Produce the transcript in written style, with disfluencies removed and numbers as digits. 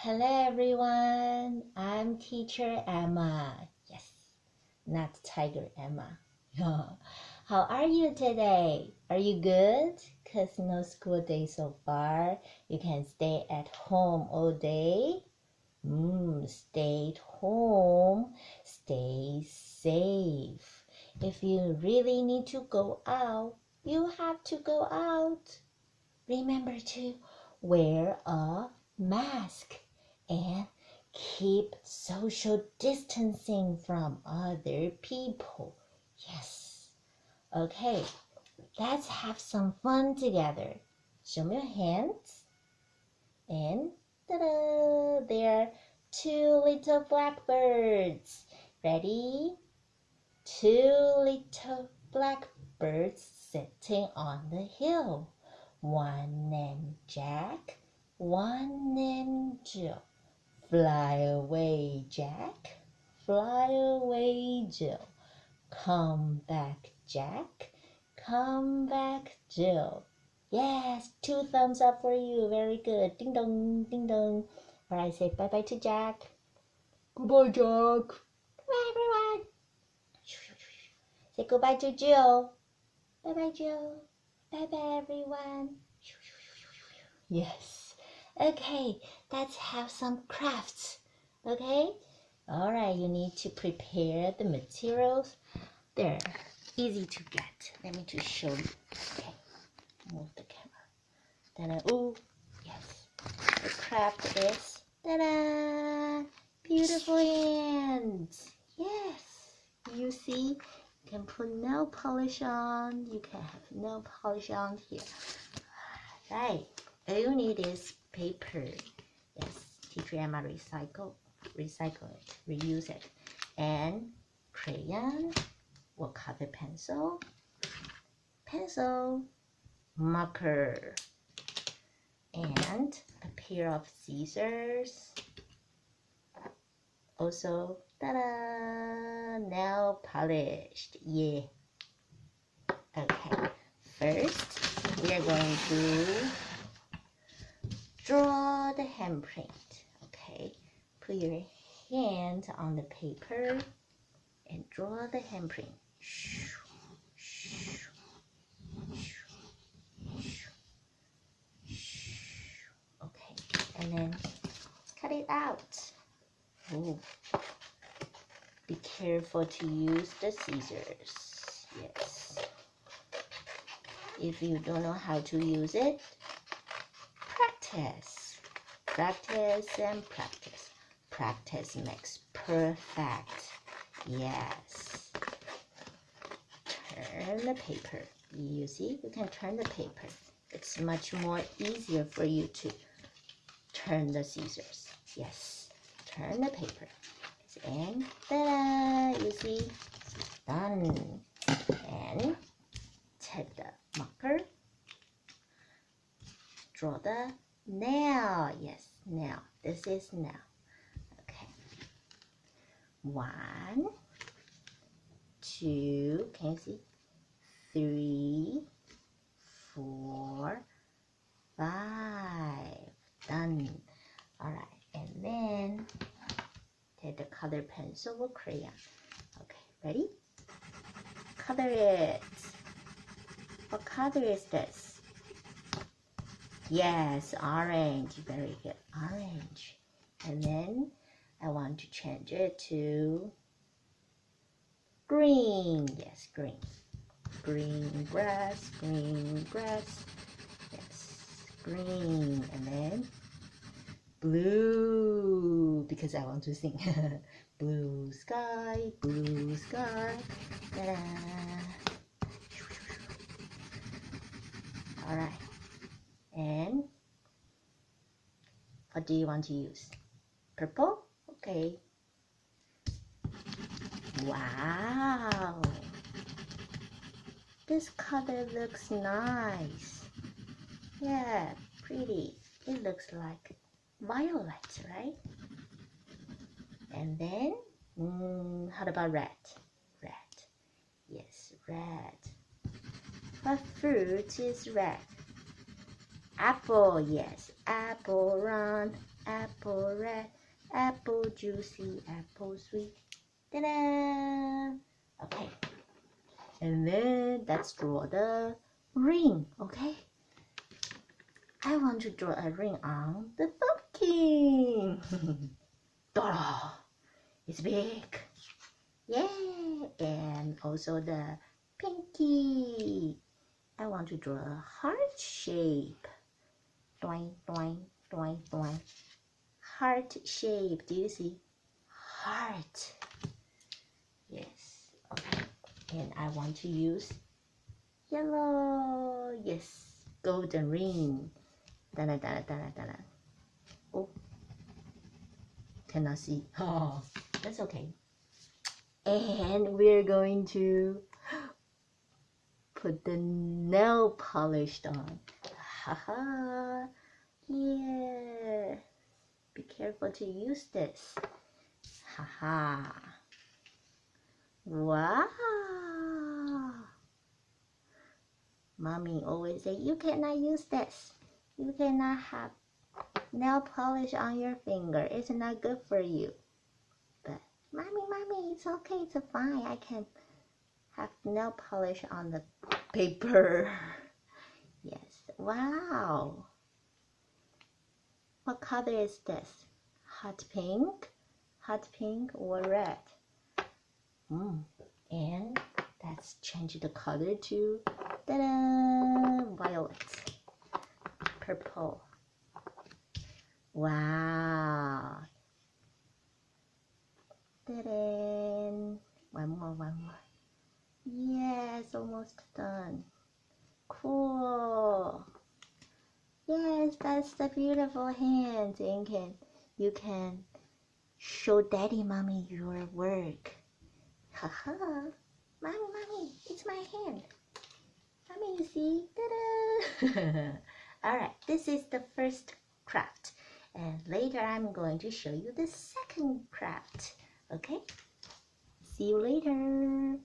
Hello everyone, I'm teacher Emma. Yes, not Tiger Emma. How are you today? Are you good? Cause no school day so far. You can stay at home all day. Stay at home. Stay safe. If you really need to go out, you have to go out. Remember to wear a mask and keep social distancing from other people. Yes. Okay, let's have some fun together. Show me your hands. And ta-da! There are two little blackbirds. Ready? Two little blackbirds sitting on the hill. One named Jack, one named Jill. Fly away, Jack, fly away, Jill. Come back, Jack, come back, Jill. Yes, 2 thumbs up for you. Very good. Ding dong, ding dong. All right, say bye-bye to Jack. Goodbye, Jack. Bye, everyone. Say goodbye to Jill. Bye-bye, Jill. Bye-bye, everyone. Yes. Okay, let's have some crafts. Okay? All right, you need to prepare the materials. They're easy to get. Let me just show you. Okay, move the camera. Ta-da. Ooh, yes. The craft is, ta-da! Beautiful hands. Yes. You see, you can put nail polish on. You can have nail polish on here. Right. All you need is paper. Yes, teacher Emma recycle it, reuse it. And crayon, watercolor pencil, marker, and a pair of scissors. Also, ta-da! Nail polished. Yeah. Okay. First, we are going to draw the handprint. Okay, put your hand on the paper and draw the handprint. Okay, and then cut it out. Ooh. Be careful to use the scissors. Yes. If you don't know how to use it, practice. Practice and practice. Practice makes perfect. Yes. Turn the paper. You see, you can turn the paper. It's much more easier for you to turn the scissors. Yes. Turn the paper. And ta-da! You see? Done. And take the marker. Draw the nail. Yes, nail. This is nail. Okay. 1, 2, can you see? 3, 4, 5. Done. All right, and then take the color pencil or crayon. Okay, ready? Color it. What color is this? Yes, orange. Very good. Orange. And then I want to change it to green. Yes, green. Green grass, green grass. Yes, green. And then blue, because I want to sing. Blue sky, blue sky. Ta-da. All right. And what do you want to use? Purple? Okay. Wow. This color looks nice. Yeah, pretty. It looks like violet, right? And then, how about red? Red. Yes, red. What fruit is red? Apple, yes, apple, run. apple red, apple juicy, apple sweet. Ta-da! Okay. And then let's draw the ring, okay? I want to draw a ring on the pumpkin. Ta-da! It's big. Yay! And also the pinky. I want to draw a heart shape. Doing, doing, doing, doing. Heart shape. Do you see? Heart. Yes. Okay. And I want to use yellow. Yes. Golden ring. Da-da, da-da, da-da, da-da. Oh. Cannot see. Oh, that's okay. And we're going to put the nail polish on. Haha. Yeah. Be careful to use this. Haha. Wow. Mommy always say, you cannot use this. You cannot have nail polish on your finger. It's not good for you. But mommy, it's okay. It's fine. I can have nail polish on the paper. Yes. Wow. What color is this? Hot pink or red? And let's change the color to ta-da, violet, purple. Wow. Ta-da. One more. Yes, almost done. Cool. Yes, that's the beautiful hands. And you can show daddy, mommy your work. Haha. Mommy, it's my hand. Mommy, you see? Ta-da! Alright, this is the first craft. And later I'm going to show you the second craft. Okay? See you later.